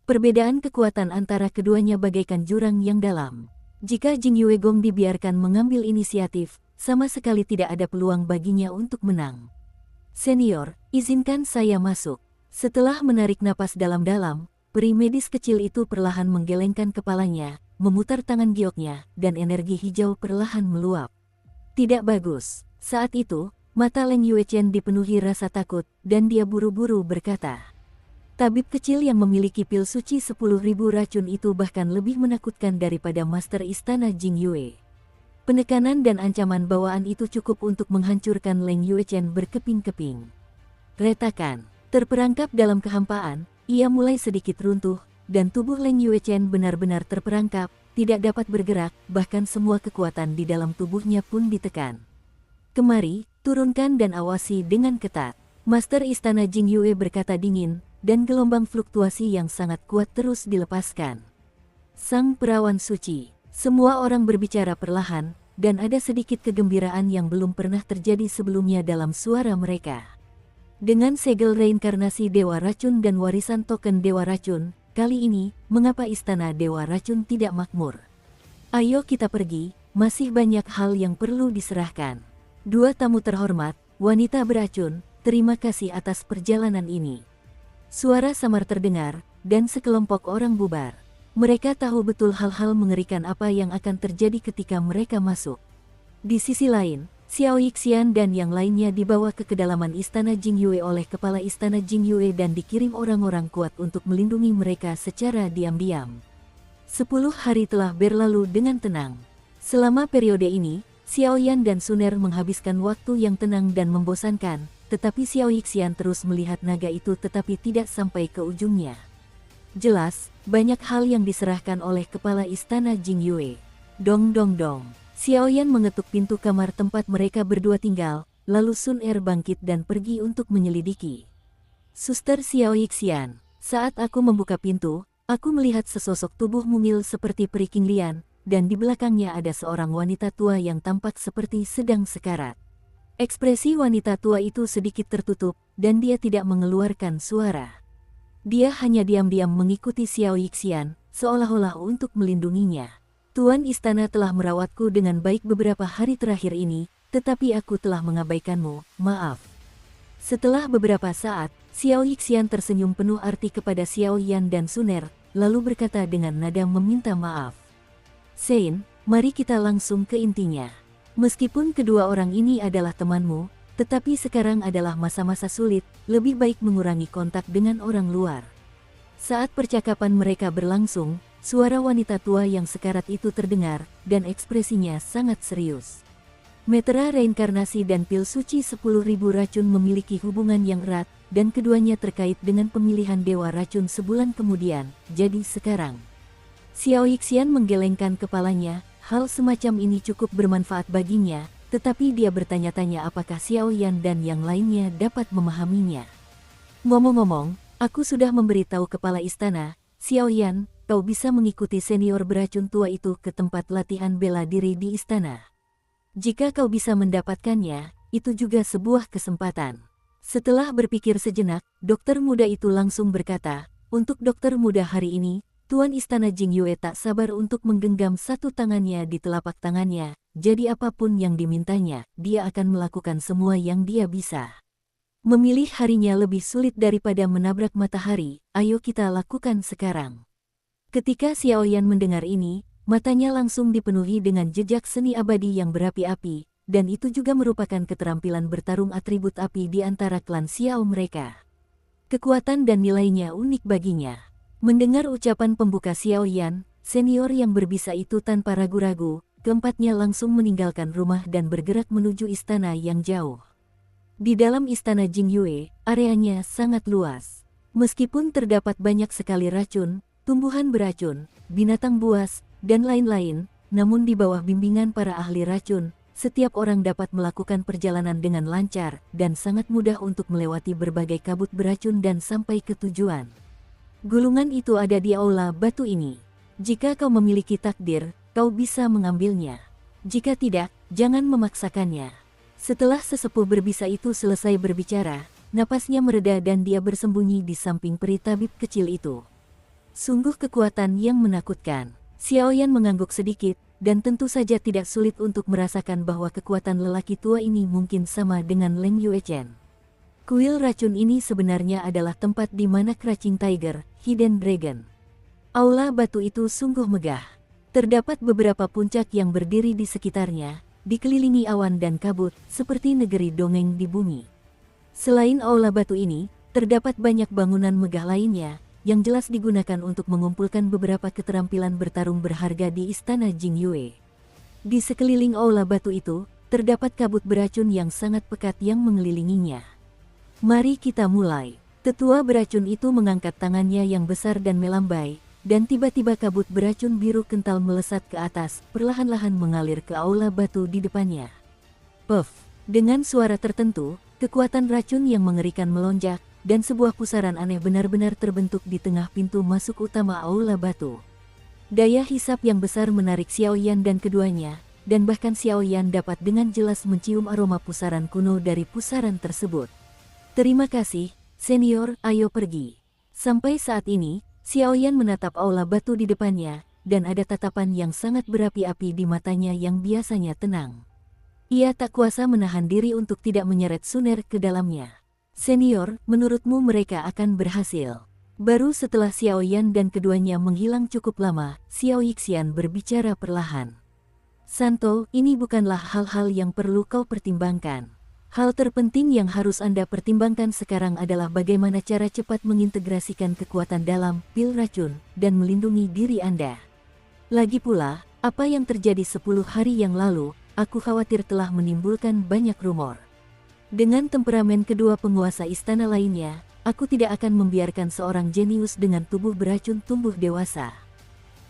Perbedaan kekuatan antara keduanya bagaikan jurang yang dalam. Jika Jing Yuegong dibiarkan mengambil inisiatif, sama sekali tidak ada peluang baginya untuk menang. Senior, izinkan saya masuk. Setelah menarik napas dalam-dalam, peri medis kecil itu perlahan menggelengkan kepalanya, memutar tangan gioknya, dan energi hijau perlahan meluap. Tidak bagus. Saat itu, mata Leng Yuechen dipenuhi rasa takut, dan dia buru-buru berkata, tabib kecil yang memiliki pil suci 10.000 racun itu bahkan lebih menakutkan daripada master istana Jing Yue. Penekanan dan ancaman bawaan itu cukup untuk menghancurkan Leng Yuechen berkeping-keping. Retakan, terperangkap dalam kehampaan, ia mulai sedikit runtuh, dan tubuh Leng Yuechen benar-benar terperangkap, tidak dapat bergerak, bahkan semua kekuatan di dalam tubuhnya pun ditekan. Kemari, turunkan dan awasi dengan ketat. Master istana Jing Yue berkata dingin, dan gelombang fluktuasi yang sangat kuat terus dilepaskan. Sang perawan suci, semua orang berbicara perlahan, dan ada sedikit kegembiraan yang belum pernah terjadi sebelumnya dalam suara mereka. Dengan segel reinkarnasi Dewa Racun dan warisan token Dewa Racun, kali ini, mengapa istana Dewa Racun tidak makmur? Ayo kita pergi, masih banyak hal yang perlu diserahkan. 2 tamu terhormat, wanita beracun, terima kasih atas perjalanan ini. Suara samar terdengar, dan sekelompok orang bubar. Mereka tahu betul hal-hal mengerikan apa yang akan terjadi ketika mereka masuk. Di sisi lain, Xiao Yixian dan yang lainnya dibawa ke kedalaman istana Jing Yue oleh kepala istana Jing Yue dan dikirim orang-orang kuat untuk melindungi mereka secara diam-diam. 10 hari telah berlalu dengan tenang. Selama periode ini, Xiaoyan dan Suner menghabiskan waktu yang tenang dan membosankan, tetapi Xiao Yixian terus melihat naga itu tetapi tidak sampai ke ujungnya. Jelas, banyak hal yang diserahkan oleh kepala istana Jing Yue. Dong dong dong. Xiaoyan mengetuk pintu kamar tempat mereka berdua tinggal, lalu Sun Er bangkit dan pergi untuk menyelidiki. Suster Xiao Yixian, saat aku membuka pintu, aku melihat sesosok tubuh mumil seperti peri Qinglian, dan di belakangnya ada seorang wanita tua yang tampak seperti sedang sekarat. Ekspresi wanita tua itu sedikit tertutup, dan dia tidak mengeluarkan suara. Dia hanya diam-diam mengikuti Xiao Yixian, seolah-olah untuk melindunginya. Tuan istana telah merawatku dengan baik beberapa hari terakhir ini, tetapi aku telah mengabaikanmu, maaf. Setelah beberapa saat, Xiao Yixian tersenyum penuh arti kepada Xiao Yan dan Suner, lalu berkata dengan nada meminta maaf. Sein, mari kita langsung ke intinya. Meskipun kedua orang ini adalah temanmu, tetapi sekarang adalah masa-masa sulit, lebih baik mengurangi kontak dengan orang luar. Saat percakapan mereka berlangsung, suara wanita tua yang sekarat itu terdengar, dan ekspresinya sangat serius. Metera reinkarnasi dan pil suci 10.000 racun memiliki hubungan yang erat, dan keduanya terkait dengan pemilihan Dewa Racun sebulan kemudian, jadi sekarang. Xiao Yixian menggelengkan kepalanya, hal semacam ini cukup bermanfaat baginya, tetapi dia bertanya-tanya apakah Xiao Yan dan yang lainnya dapat memahaminya. Ngomong-ngomong, aku sudah memberitahu kepala istana, Xiao Yan, kau bisa mengikuti senior beracun tua itu ke tempat latihan bela diri di istana. Jika kau bisa mendapatkannya, itu juga sebuah kesempatan. Setelah berpikir sejenak, dokter muda itu langsung berkata, untuk dokter muda hari ini, Tuan Istana Jingyue tak sabar untuk menggenggam satu tangannya di telapak tangannya, jadi apapun yang dimintanya, dia akan melakukan semua yang dia bisa. Memilih harinya lebih sulit daripada menabrak matahari, ayo kita lakukan sekarang. Ketika Xiao Yan mendengar ini, matanya langsung dipenuhi dengan jejak seni abadi yang berapi-api, dan itu juga merupakan keterampilan bertarung atribut api di antara klan Xiao mereka. Kekuatan dan nilainya unik baginya. Mendengar ucapan pembuka Xiao Yan, senior yang berbisa itu tanpa ragu-ragu, keempatnya langsung meninggalkan rumah dan bergerak menuju istana yang jauh. Di dalam istana Jingyue, areanya sangat luas. Meskipun terdapat banyak sekali racun, tumbuhan beracun, binatang buas, dan lain-lain, namun di bawah bimbingan para ahli racun, setiap orang dapat melakukan perjalanan dengan lancar dan sangat mudah untuk melewati berbagai kabut beracun dan sampai ke tujuan. Gulungan itu ada di aula batu ini. Jika kau memiliki takdir, kau bisa mengambilnya. Jika tidak, jangan memaksakannya. Setelah sesepuh berbisa itu selesai berbicara, napasnya mereda dan dia bersembunyi di samping peri tabib kecil itu. Sungguh kekuatan yang menakutkan. Xiao Yan mengangguk sedikit, dan tentu saja tidak sulit untuk merasakan bahwa kekuatan lelaki tua ini mungkin sama dengan Leng Yuechen. Kuil racun ini sebenarnya adalah tempat di mana Crouching Tiger, Hidden Dragon. Aula batu itu sungguh megah. Terdapat beberapa puncak yang berdiri di sekitarnya, dikelilingi awan dan kabut, seperti negeri dongeng di bumi. Selain aula batu ini, terdapat banyak bangunan megah lainnya, yang jelas digunakan untuk mengumpulkan beberapa keterampilan bertarung berharga di istana Jingyue. Di sekeliling aula batu itu, terdapat kabut beracun yang sangat pekat yang mengelilinginya. Mari kita mulai. Tetua beracun itu mengangkat tangannya yang besar dan melambai, dan tiba-tiba kabut beracun biru kental melesat ke atas, perlahan-lahan mengalir ke aula batu di depannya. Puff! Dengan suara tertentu, kekuatan racun yang mengerikan melonjak, dan sebuah pusaran aneh benar-benar terbentuk di tengah pintu masuk utama aula batu. Daya hisap yang besar menarik Xiao Yan dan keduanya, dan bahkan Xiao Yan dapat dengan jelas mencium aroma pusaran kuno dari pusaran tersebut. Terima kasih, senior, ayo pergi. Sampai saat ini, Xiao Yan menatap aula batu di depannya, dan ada tatapan yang sangat berapi-api di matanya yang biasanya tenang. Ia tak kuasa menahan diri untuk tidak menyeret Suner ke dalamnya. Senior, menurutmu mereka akan berhasil? Baru setelah Xiao Yan dan keduanya menghilang cukup lama, Xiao Yixian berbicara perlahan. Santo, ini bukanlah hal-hal yang perlu kau pertimbangkan. Hal terpenting yang harus Anda pertimbangkan sekarang adalah bagaimana cara cepat mengintegrasikan kekuatan dalam pil racun dan melindungi diri Anda. Lagi pula, apa yang terjadi 10 hari yang lalu, aku khawatir telah menimbulkan banyak rumor. Dengan temperamen kedua penguasa istana lainnya, aku tidak akan membiarkan seorang jenius dengan tubuh beracun tumbuh dewasa.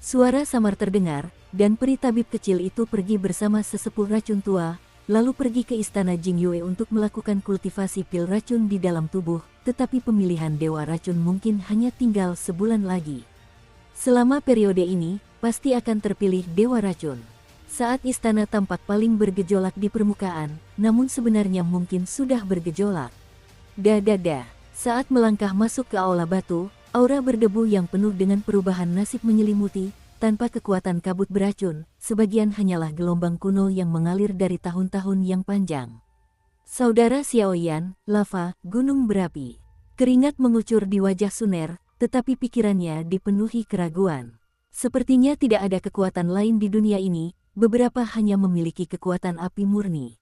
Suara samar terdengar, dan peri tabib kecil itu pergi bersama sesepuh racun tua, lalu pergi ke istana Jingyue untuk melakukan kultivasi pil racun di dalam tubuh, tetapi pemilihan dewa racun mungkin hanya tinggal sebulan lagi. Selama periode ini, pasti akan terpilih dewa racun. Saat istana tampak paling bergejolak di permukaan, namun sebenarnya mungkin sudah bergejolak. Saat melangkah masuk ke aula batu, aura berdebu yang penuh dengan perubahan nasib menyelimuti. Tanpa kekuatan kabut beracun, sebagian hanyalah gelombang kuno yang mengalir dari tahun-tahun yang panjang. Saudara Xiao Yan, lava, gunung berapi. Keringat mengucur di wajah Suner, tetapi pikirannya dipenuhi keraguan. Sepertinya tidak ada kekuatan lain di dunia ini, beberapa hanya memiliki kekuatan api murni.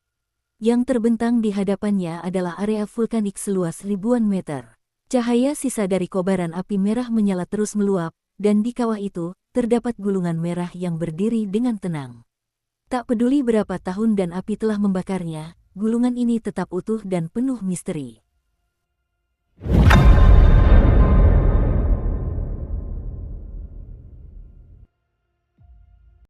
Yang terbentang di hadapannya adalah area vulkanik seluas ribuan meter. Cahaya sisa dari kobaran api merah menyala terus meluap, dan di kawah itu, terdapat gulungan merah yang berdiri dengan tenang. Tak peduli berapa tahun dan api telah membakarnya, gulungan ini tetap utuh dan penuh misteri.